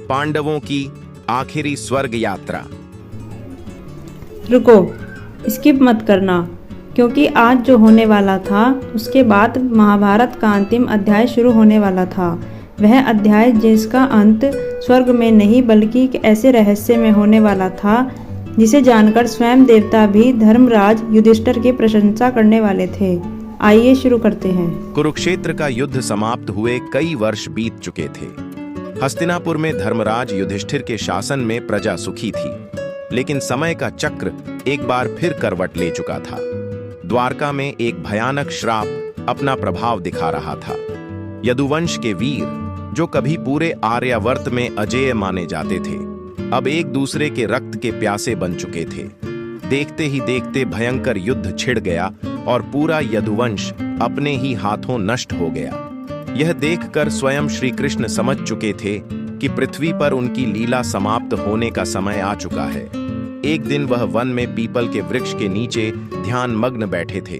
पांडवों की आखिरी स्वर्ग यात्रा। रुको, स्किप मत करना, क्योंकि आज जो होने वाला था उसके बाद महाभारत का अंतिम अध्याय शुरू होने वाला था। वह अध्याय जिसका अंत स्वर्ग में नहीं बल्कि एक ऐसे रहस्य में होने वाला था जिसे जानकर स्वयं देवता भी धर्मराज युधिष्ठिर की प्रशंसा करने वाले थे। आइए शुरू करते हैं। कुरुक्षेत्र का युद्ध समाप्त हुए कई वर्ष बीत चुके थे। हस्तिनापुर में धर्मराज युधिष्ठिर के शासन में प्रजा सुखी थी, लेकिन समय का चक्र एक बार फिर करवट ले चुका था। द्वारका में एक भयानक श्राप अपना प्रभाव दिखा रहा था। यदुवंश के वीर, जो कभी पूरे आर्यावर्त में अजेय माने जाते थे, अब एक दूसरे के रक्त के प्यासे बन चुके थे। देखते ही देखते भयंकर युद्ध छिड़ गया और पूरा यदुवंश अपने ही हाथों नष्ट हो गया। यह देखकर स्वयं श्री कृष्ण समझ चुके थे कि पृथ्वी पर उनकी लीला समाप्त होने का समय आ चुका है। एक दिन वह वन में पीपल के वृक्ष के नीचे ध्यान मग्न बैठे थे।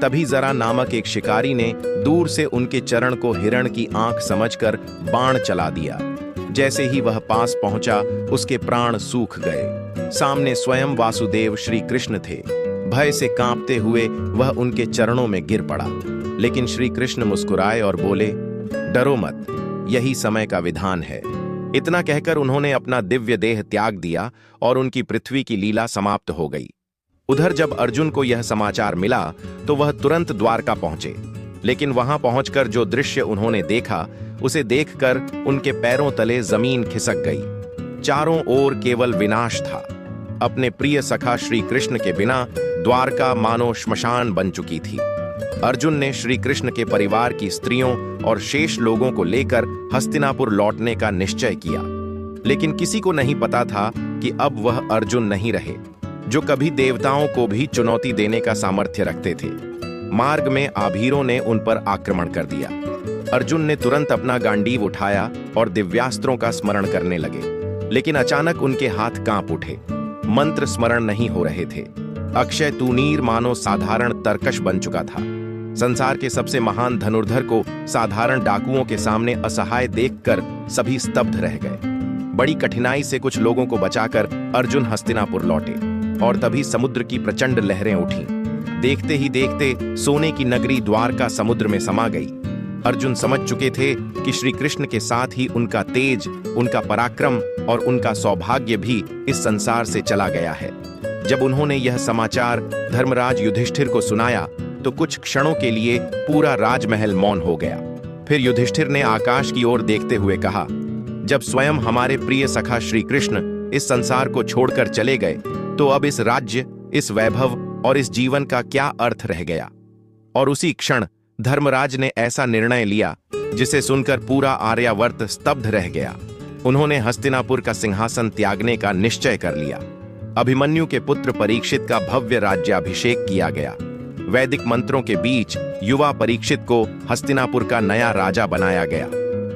तभी जरा नामक एक शिकारी ने दूर से उनके चरण को हिरण की आंख समझकर बाण चला दिया। जैसे ही वह पास पहुंचा, उसके प्राण सूख गए। सामने स्वयं वासुदेव श्री कृष्ण थे। भय से कांपते हुए वह उनके चरणों में गिर पड़ा, लेकिन श्री कृष्ण मुस्कुराए और बोले, डरो मत, यही समय का विधान है। इतना कहकर उन्होंने अपना दिव्य देह त्याग दिया और उनकी पृथ्वी की लीला समाप्त हो गई। उधर जब अर्जुन को यह समाचार मिला तो वह तुरंत द्वारका पहुंचे, लेकिन वहां पहुंचकर जो दृश्य उन्होंने देखा उसे देखकर उनके पैरों तले जमीन खिसक गई। चारों ओर केवल विनाश था। अपने प्रिय सखा श्री कृष्ण के बिना द्वारका मानो श्मशान बन चुकी थी। अर्जुन ने श्री कृष्ण के परिवार की स्त्रियों और शेष लोगों को लेकर हस्तिनापुर लौटने का निश्चय किया, लेकिन किसी को नहीं पता था कि अब वह अर्जुन नहीं रहे, जो कभी देवताओं को भी चुनौती देने का सामर्थ्य रखते थे। मार्ग में आभीरों ने उन पर आक्रमण कर दिया। अर्जुन ने तुरंत अपना गांडीव उठाया और दिव्यास्त्रों का स्मरण करने लगे, लेकिन अचानक उनके हाथ कांप उठे। मंत्र स्मरण नहीं हो रहे थे। अक्षय तूनीर मानो साधारण तरकश बन चुका था। संसार के सबसे महान धनुर्धर को साधारण डाकुओं के सामने असहाय देखकर सभी स्तब्ध रह गए। बड़ी कठिनाई से कुछ लोगों को बचाकर अर्जुन हस्तिनापुर लौटे और तभी समुद्र की प्रचंड लहरें उठीं। देखते ही देखते सोने की नगरी द्वारका समुद्र में समा गई। अर्जुन समझ चुके थे कि श्री कृष्ण के साथ ही उनका तेज, उनका पराक्रम और उनका सौभाग्य भी इस संसार से चला गया है। जब उन्होंने यह समाचार धर्मराज युधिष्ठिर को सुनाया तो कुछ क्षणों के लिए पूरा राजमहल मौन हो गया। फिर युधिष्ठिर ने आकाश की ओर देखते हुए कहा, जब स्वयं हमारे प्रिय सखा श्री कृष्ण इस संसार को छोड़कर चले गए तो अब इस राज्य, इस वैभव और इस जीवन का क्या अर्थ रह गया। और उसी क्षण धर्मराज ने ऐसा निर्णय लिया जिसे सुनकर पूरा आर्यावर्त स्तब्ध रह गया। उन्होंने हस्तिनापुर का सिंहासन त्यागने का निश्चय कर लिया। अभिमन्यु के पुत्र परीक्षित का भव्य राज्याभिषेक किया गया। वैदिक मंत्रों के बीच युवा परीक्षित को हस्तिनापुर का नया राजा बनाया गया।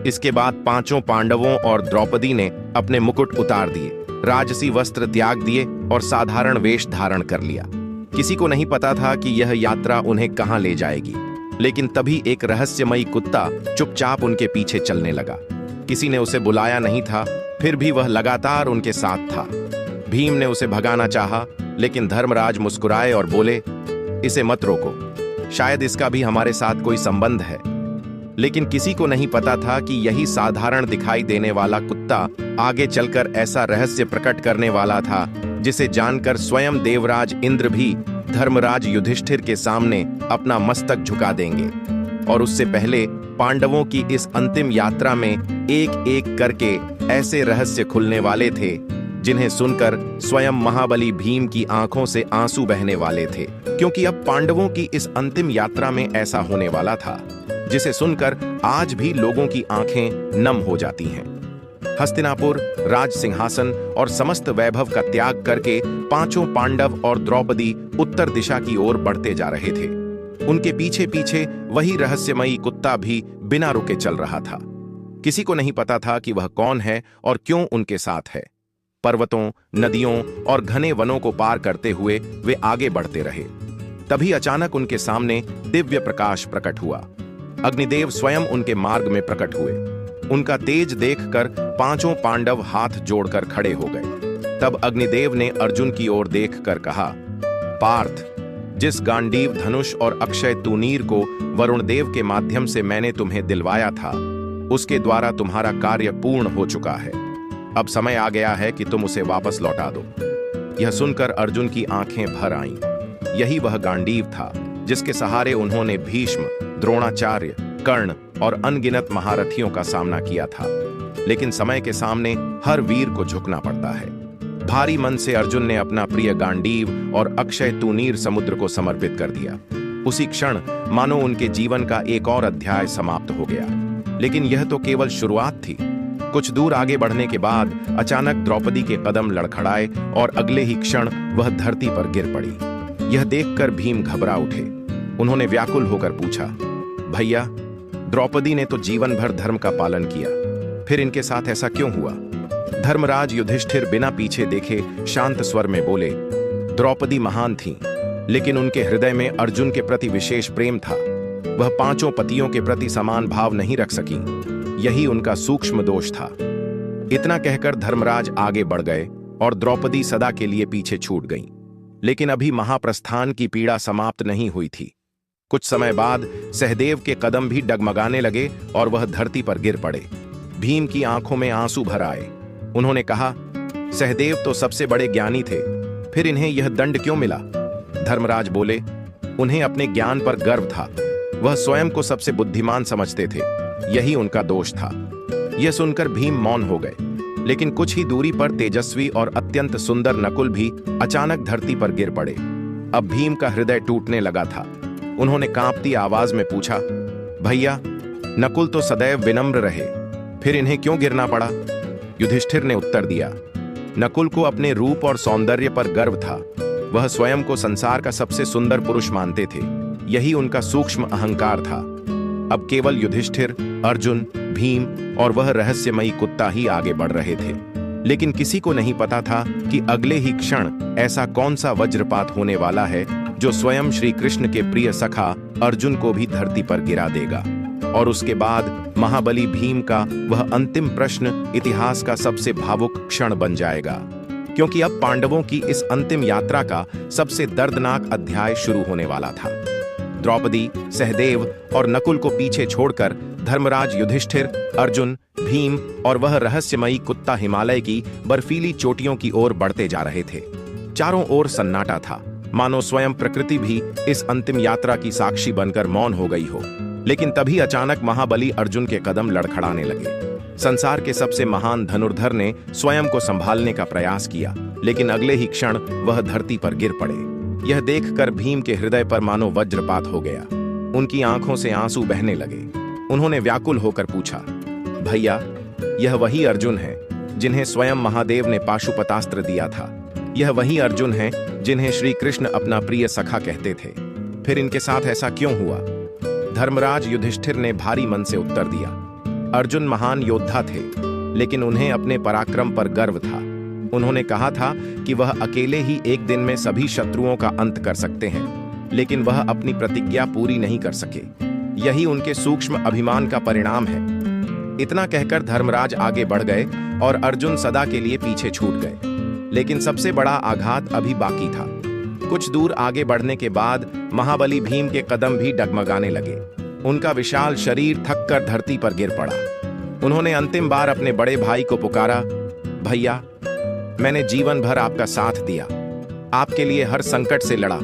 इसके बाद पांचों पांडवों और द्रौपदी ने अपने मुकुट उतार दिए, राजसी वस्त्र त्याग दिए और साधारण वेश धारण कर लिया। किसी को नहीं पता था कि यह यात्रा उन्हें कहां ले जाएगी, लेकिन तभी एक रहस्यमयी कुत्ता चुपचाप उनके पीछे चलने लगा। किसी ने उसे बुलाया नहीं था, फिर भी वह लगातार उनके साथ था। भीम ने उसे भगाना चाहा, लेकिन धर्मराज मुस्कुराए और बोले, इसे मत रोको, शायद इसका भी हमारे साथ कोई संबंध है। लेकिन किसी को नहीं पता था कि यही साधारण दिखाई देने वाला कुत्ता आगे चलकर ऐसा रहस्य प्रकट करने वाला था जिसे जानकर स्वयं देवराज इंद्र भी धर्मराज युधिष्ठिर के सामने अपना मस्तक झुका देंगे। और उससे पहले पांडवों की इस अंतिम यात्रा में एक एक करके ऐसे रहस्य खुलने वाले थे जिन्हें सुनकर स्वयं महाबली भीम की आंखों से आंसू बहने वाले थे, क्योंकि अब पांडवों की इस अंतिम यात्रा में ऐसा होने वाला था जिसे सुनकर आज भी लोगों की आंखें नम हो जाती हैं। हस्तिनापुर, राज सिंहासन और समस्त वैभव का त्याग करके पांचों पांडव और द्रौपदी उत्तर दिशा की ओर बढ़ते जा रहे थे। उनके पीछे पीछे वही रहस्यमयी कुत्ता भी बिना रुके चल रहा था। किसी को नहीं पता था कि वह कौन है और क्यों उनके साथ है। पर्वतों, नदियों और घने वनों को पार करते हुए वे आगे बढ़ते रहे। तभी अचानक उनके सामने दिव्य प्रकाश प्रकट हुआ। अग्निदेव स्वयं उनके मार्ग में प्रकट हुए। उनका तेज देखकर पांचों पांडव हाथ जोड़कर खड़े हो गए। तब अग्निदेव ने अर्जुन की ओर देखकर कहा, पार्थ, जिस गांडीव धनुष और अक्षय तूनीर को वरुण देव के माध्यम से मैंने तुम्हें दिलवाया था, उसके द्वारा तुम्हारा कार्य पूर्ण हो चुका है। अब समय आ गया है कि तुम उसे वापस लौटा दो। यह सुनकर अर्जुन की आंखें भर आईं। यही वह गांडीव था जिसके सहारे उन्होंने भीष्म, द्रोणाचार्य, कर्ण और अनगिनत महारथियों का सामना किया था। लेकिन समय के सामने हर वीर को झुकना पड़ता है। भारी मन से अर्जुन ने अपना प्रिय गांडीव और अक्षय तूनीर समुद्र को समर्पित कर दिया। उसी क्षण मानो उनके जीवन का एक और अध्याय समाप्त हो गया। लेकिन यह तो केवल शुरुआत थी। कुछ दूर आगे बढ़ने के बाद अचानक द्रौपदी के कदम लड़खड़ाए और अगले ही क्षण वह धरती पर गिर पड़ी। यह देखकर भीम घबरा उठे। उन्होंने व्याकुल होकर पूछा, भैया, द्रौपदी ने तो जीवन भर धर्म का पालन किया, फिर इनके साथ ऐसा क्यों हुआ? धर्मराज युधिष्ठिर बिना पीछे देखे शांत स्वर में बोले, द्रौपदी महान थीं, लेकिन उनके हृदय में अर्जुन के प्रति विशेष प्रेम था। वह पांचों पतियों के प्रति समान भाव नहीं रख सकी। यही उनका सूक्ष्म दोष था। इतना कहकर धर्मराज आगे बढ़ गए और द्रौपदी सदा के लिए पीछे छूट गईं। लेकिन अभी महाप्रस्थान की पीड़ा समाप्त नहीं हुई थी। कुछ समय बाद सहदेव के कदम भी डगमगाने लगे और वह धरती पर गिर पड़े। भीम की आंखों में आंसू भर आए। उन्होंने कहा, सहदेव तो सबसे बड़े ज्ञानी थे, फिर इन्हें यह दंड क्यों मिला? धर्मराज बोले, उन्हें अपने ज्ञान पर गर्व था। वह स्वयं को सबसे बुद्धिमान समझते थे। यही उनका दोष था। यह सुनकर भीम मौन हो गए। लेकिन कुछ ही दूरी पर तेजस्वी और अत्यंत सुंदर नकुल भी अचानक धरती पर गिर पड़े। अब भीम का हृदय टूटने लगा था। उन्होंने कांपती आवाज में पूछा, भैया, नकुल तो सदैव विनम्र रहे, फिर इन्हें क्यों गिरना पड़ा? युधिष्ठिर ने उत्तर दिया, नकुल को अपने रूप और सौंदर्य पर गर्व था। वह स्वयं को संसार का सबसे सुंदर पुरुष मानते थे। यही उनका सूक्ष्म अहंकार था। अब केवल युधिष्ठिर, अर्जुन, भीम और वह रहस्यमयी कुत्ता ही आगे बढ़ रहे थे। लेकिन किसी को नहीं पता था कि अगले ही क्षण ऐसा कौन सा वज्रपात होने वाला है जो स्वयं श्री कृष्ण के प्रिय सखा अर्जुन को भी धरती पर गिरा देगा। और उसके बाद महाबली भीम का वह अंतिम प्रश्न इतिहास का सबसे भावुक क्षण बन जाएगा, क्योंकि अब पांडवों की इस अंतिम यात्रा का सबसे दर्दनाक अध्याय शुरू होने वाला था। द्रौपदी, सहदेव और नकुल को पीछे छोड़कर धर्मराज युधिष्ठिर, अर्जुन, भीम और वह रहस्यमयी कुत्ता हिमालय की बर्फीली चोटियों की ओर बढ़ते जा रहे थे। चारों ओर सन्नाटा था, मानो स्वयं प्रकृति भी इस अंतिम यात्रा की साक्षी बनकर मौन हो गई हो। लेकिन तभी अचानक महाबली अर्जुन के कदम लड़खड़ाने लगे। संसार के सबसे महान धनुर्धर ने स्वयं को संभालने का प्रयास किया, लेकिन अगले ही क्षण वह धरती पर गिर पड़े। यह देखकर भीम के हृदय पर मानो वज्रपात हो गया। उनकी आंखों से आंसू बहने लगे। उन्होंने व्याकुल होकर पूछा, भैया, यह वही अर्जुन है जिन्हें स्वयं महादेव ने पाशुपतास्त्र दिया था। यह वही अर्जुन है जिन्हें श्री कृष्ण अपना प्रिय सखा कहते थे। फिर इनके साथ ऐसा क्यों हुआ? धर्मराज युधिष्ठिर ने भारी मन से उत्तर दिया, अर्जुन महान योद्धा थे, लेकिन उन्हें अपने पराक्रम पर गर्व था। उन्होंने कहा था कि वह अकेले ही एक दिन में सभी शत्रुओं का अंत कर सकते हैं, लेकिन वह अपनी प्रतिज्ञा पूरी नहीं कर सके। यही उनके सूक्ष्म अभिमान का परिणाम है। इतना कहकर धर्मराज आगे बढ़ गए और अर्जुन सदा के लिए पीछे छूट गए। लेकिन सबसे बड़ा आघात अभी बाकी था। कुछ दूर आगे बढ़ने के बाद महाबली भीम के कदम भी डगमगाने लगे। उनका विशाल शरीर थककर धरती पर गिर पड़ा। उन्होंने अंतिम बार अपने बड़े भाई को पुकारा, भैया, मैंने जीवन भर आपका साथ दिया, आपके लिए हर संकट से लड़ा,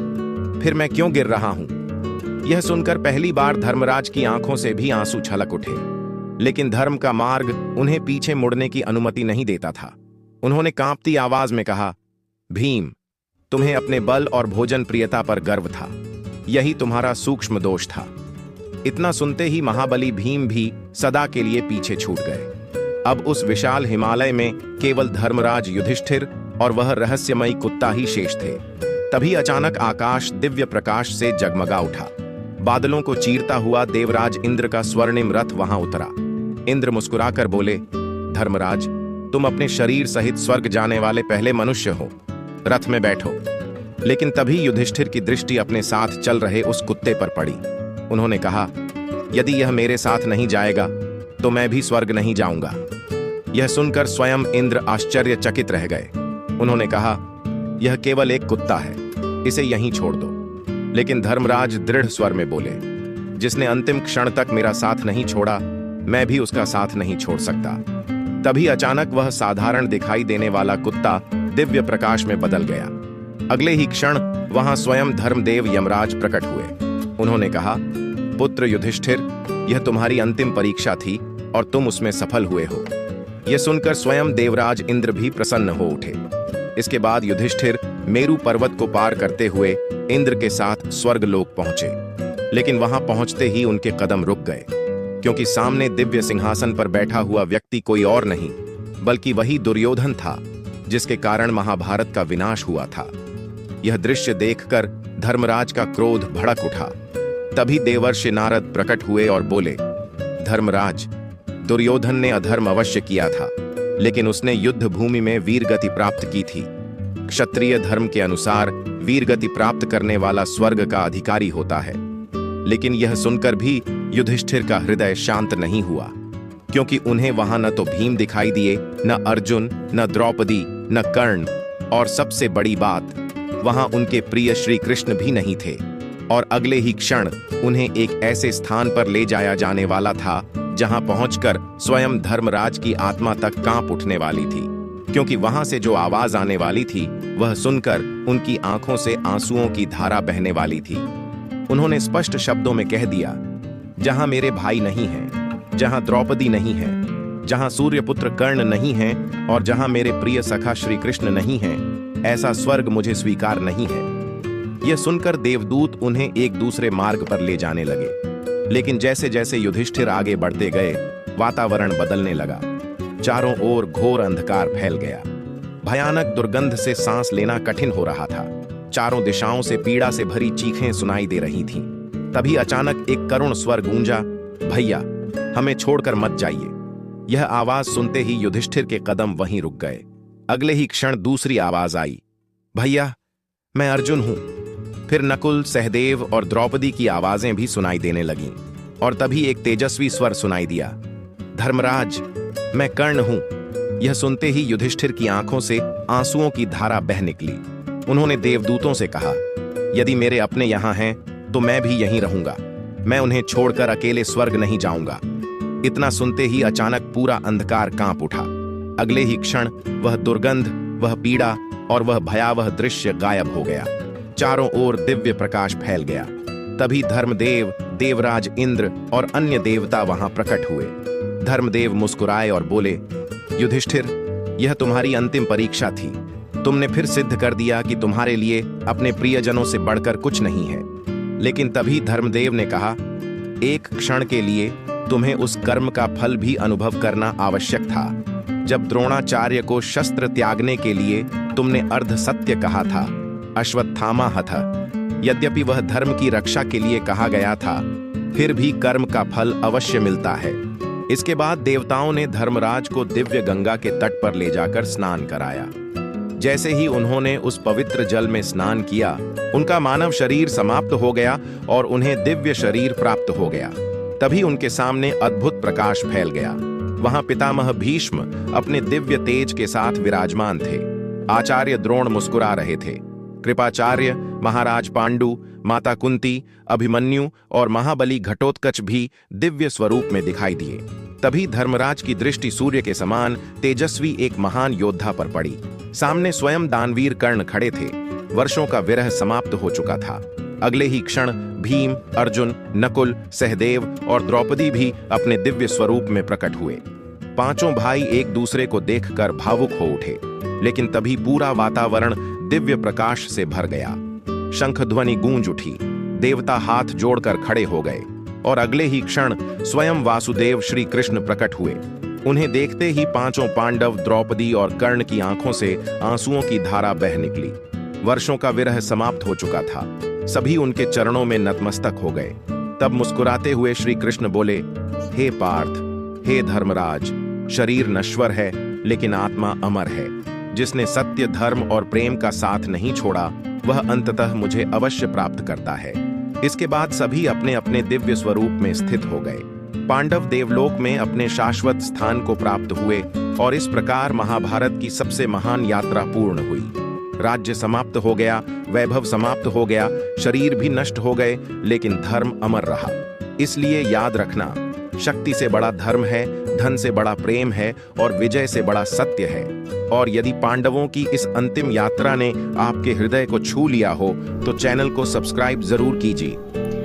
फिर मैं क्यों गिर रहा हूं? यह सुनकर पहली बार धर्मराज की आंखों से भी आंसू छलक उठे। लेकिन धर्म का मार्ग उन्हें पीछे मुड़ने की अनुमति नहीं देता था। उन्होंने कांपती आवाज में कहा, भीम, तुम्हें अपने बल और भोजन प्रियता पर गर्व था। यही तुम्हारा सूक्ष्म दोष था। इतना सुनते ही महाबली भीम भी सदा के लिए पीछे छूट गए। अब उस विशाल हिमालय में केवल धर्मराज युधिष्ठिर और वह रहस्यमयी कुत्ता ही शेष थे। तभी अचानक आकाश दिव्य प्रकाश से जगमगा उठा। बादलों को चीरता हुआ देवराज इंद्र का स्वर्णिम रथ वहां उतरा। इंद्र मुस्कुराकर बोले, धर्मराज, तुम अपने शरीर सहित स्वर्ग जाने वाले पहले मनुष्य हो, रथ में बैठो। लेकिन तभी युधिष्ठिर की दृष्टि अपने साथ चल रहे उस कुत्ते पर पड़ी। उन्होंने कहा, यदि यह मेरे साथ नहीं जाएगा तो मैं भी स्वर्ग नहीं जाऊंगा। यह सुनकर स्वयं इंद्र आश्चर्यचकित रह गए। उन्होंने कहा, यह केवल एक कुत्ता है, इसे यहीं छोड़ दो। लेकिन धर्मराज दृढ़ स्वर में बोले, जिसने अंतिम क्षण तक मेरा साथ नहीं छोड़ा, मैं भी उसका साथ नहीं छोड़ सकता। तभी अचानक वह साधारण दिखाई देने वाला कुत्ता दिव्य प्रकाश में बदल गया। अगले ही क्षण वहां स्वयं धर्मदेव यमराज प्रकट हुए। उन्होंने कहा, पुत्र युधिष्ठिर, यह तुम्हारी अंतिम परीक्षा थी और तुम उसमें सफल हुए हो। यह सुनकर स्वयं देवराज इंद्र भी प्रसन्न हो उठे। इसके बाद युधिष्ठिर मेरु पर्वत को पार करते हुए इंद्र के साथ स्वर्गलोक पहुंचे। लेकिन वहां पहुंचते ही उनके कदम रुक गए, क्योंकि सामने दिव्य सिंहासन पर बैठा हुआ व्यक्ति कोई और नहीं, बल्कि वही दुर्योधन था, जिसके कारण महाभारत का विनाश हुआ था। यह दृश्य देखकर धर्मराज का क्रोध भड़क उठा। तभी देवर्षि नारद प्रकट हुए और बोले, धर्मराज, दुर्योधन ने अधर्म अवश्य किया था, लेकिन उसने युद्ध भूमि में वीरगति प्राप्त की थी। क्षत्रिय धर्म के अनुसार वीरगति प्राप्त करने वाला स्वर्ग का अधिकारी होता है। लेकिन यह सुनकर भी युधिष्ठिर का हृदय शांत नहीं हुआ, क्योंकि उन्हें वहां न तो भीम दिखाई दिए, न अर्जुन, न द्रौपदी, न कर्ण, और सबसे बड़ी बात, वहां उनके प्रिय श्री कृष्ण भी नहीं थे। और अगले ही क्षण उन्हें एक ऐसे स्थान पर ले जाया जाने वाला था जहां पहुंचकर स्वयं धर्मराज की आत्मा तक कांप उठने वाली थी, क्योंकि वहां से जो आवाज आने वाली थी वह सुनकर उनकी आंखों से आंसुओं की धारा बहने वाली थी। उन्होंने स्पष्ट शब्दों में कह दिया, जहां मेरे भाई नहीं हैं, जहां द्रौपदी नहीं है, जहां सूर्यपुत्र कर्ण नहीं है, और जहां मेरे प्रिय सखा श्री कृष्ण नहीं हैं, ऐसा स्वर्ग मुझे स्वीकार नहीं है। यह सुनकर देवदूत उन्हें एक दूसरे मार्ग पर ले जाने लगे। लेकिन जैसे जैसे युधिष्ठिर आगे बढ़ते गए, वातावरण बदलने लगा। चारों ओर घोर अंधकार फैल गया। भयानक दुर्गंध से सांस लेना कठिन हो रहा था। चारों दिशाओं से पीड़ा से भरी चीखें सुनाई दे रही थीं। तभी अचानक एक करुण स्वर गूंजा, भैया, हमें छोड़कर मत जाइए। यह आवाज सुनते ही युधिष्ठिर के कदम वहीं रुक गए। अगले ही क्षण दूसरी आवाज आई, भैया, मैं अर्जुन हूं। फिर नकुल, सहदेव और द्रौपदी की आवाजें भी सुनाई देने लगीं। और तभी एक तेजस्वी स्वर सुनाई दिया, धर्मराज, मैं कर्ण हूं। यह सुनते ही युधिष्ठिर की आंखों से आंसुओं की धारा बह निकली। उन्होंने देवदूतों से कहा, यदि मेरे अपने यहां हैं तो मैं भी यहीं रहूंगा। मैं उन्हें छोड़कर अकेले स्वर्ग नहीं जाऊंगा। इतना सुनते ही अचानक पूरा अंधकार कांप उठा। अगले ही क्षण वह दुर्गंध, वह पीड़ा और वह भयावह दृश्य गायब हो गया। चारों ओर दिव्य प्रकाश फैल गया। तभी धर्मदेव, देवराज इंद्र और अन्य देवता वहां प्रकट हुए। धर्मदेव मुस्कुराए और बोले, युधिष्ठिर, यह तुम्हारी अंतिम परीक्षा थी। तुमने फिर सिद्ध कर दिया कि तुम्हारे लिए अपने प्रियजनों से बढ़कर कुछ नहीं है। लेकिन तभी धर्मदेव ने कहा, एक क्षण के लिए तुम्हें उस कर्म का फल भी अनुभव करना आवश्यक था, जब द्रोणाचार्य को शस्त्र त्यागने के लिए तुमने अर्ध सत्य कहा था, अश्वत्थामा हतः। यद्यपि वह धर्म की रक्षा के लिए कहा गया था, फिर भी कर्म का फल अवश्य मिलता है। इसके बाद देवताओं ने धर्मराज को दिव्य गंगा के तट पर ले जाकर स्नान कराया। जैसे ही उन्होंने उस पवित्र जल में स्नान किया, उनका मानव शरीर समाप्त हो गया और उन्हें दिव्य शरीर प्राप्त हो गया। तभी उनके सामने अद्भुत प्रकाश फैल गया। वहां पितामह भीष्म अपने दिव्य तेज के साथ विराजमान थे। आचार्य द्रोण मुस्कुरा रहे थे। कृपाचार्य, महाराज पांडु, माता कुंती, अभिमन्यु और महाबली घटोत्कच भी दिव्य स्वरूप में दिखाई दिए। तभी धर्मराज की दृष्टि सूर्य के समान तेजस्वी एक महान योद्धा पर पड़ी। सामने स्वयं दानवीर कर्ण खड़े थे। वर्षों का विरह समाप्त हो चुका था। अगले ही क्षण भीम, अर्जुन, नकुल, सहदेव और द्रौपदी भी अपने दिव्य स्वरूप में प्रकट हुए। पांचों भाई एक दूसरे को देखकर भावुक हो उठे। लेकिन तभी पूरा वातावरण दिव्य प्रकाश से भर गया। शंख ध्वनि गूंज उठी। देवता हाथ जोड़कर खड़े हो गए और अगले ही क्षण स्वयं वासुदेव श्री कृष्ण प्रकट हुए। उन्हें देखते ही पांचों पांडव, द्रौपदी और कर्ण की आंखों से आंसुओं की धारा बह निकली। वर्षों का विरह समाप्त हो चुका था। सभी उनके चरणों में नतमस्तक हो गए। तब मुस्कुराते हुए श्री कृष्ण बोले, हे पार्थ, हे धर्मराज, शरीर नश्वर है लेकिन आत्मा अमर है। जिसने सत्य, धर्म और प्रेम का साथ नहीं छोड़ा, वह अंततः मुझे अवश्य प्राप्त करता है। इसके बाद सभी अपने अपने दिव्य स्वरूप में स्थित हो गए। पांडव देवलोक में अपने शाश्वत स्थान को प्राप्त हुए और इस प्रकार महाभारत की सबसे महान यात्रा पूर्ण हुई। राज्य समाप्त हो गया, वैभव समाप्त हो गया, शरीर भी नष्ट हो गए, लेकिन धर्म अमर रहा। इसलिए याद रखना, शक्ति से बड़ा धर्म है, धन से बड़ा प्रेम है और विजय से बड़ा सत्य है। और यदि पांडवों की इस अंतिम यात्रा ने आपके हृदय को छू लिया हो तो चैनल को सब्सक्राइब जरूर कीजिए।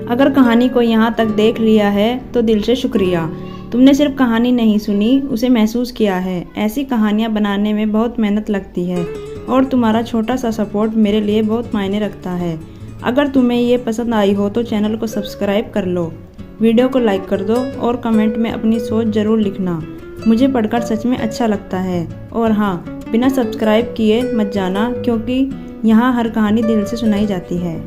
अगर कहानी को यहाँ तक देख लिया है तो दिल से शुक्रिया। तुमने सिर्फ कहानी नहीं सुनी, उसे महसूस किया है। ऐसी कहानियाँ बनाने में बहुत मेहनत लगती है और तुम्हारा छोटा सा सपोर्ट मेरे लिए बहुत मायने रखता है। अगर तुम्हें ये पसंद आई हो तो चैनल को सब्सक्राइब कर लो, वीडियो को लाइक कर दो और कमेंट में अपनी सोच ज़रूर लिखना। मुझे पढ़कर सच में अच्छा लगता है। और हाँ, बिना सब्सक्राइब किए मत जाना, क्योंकि यहाँ हर कहानी दिल से सुनाई जाती है।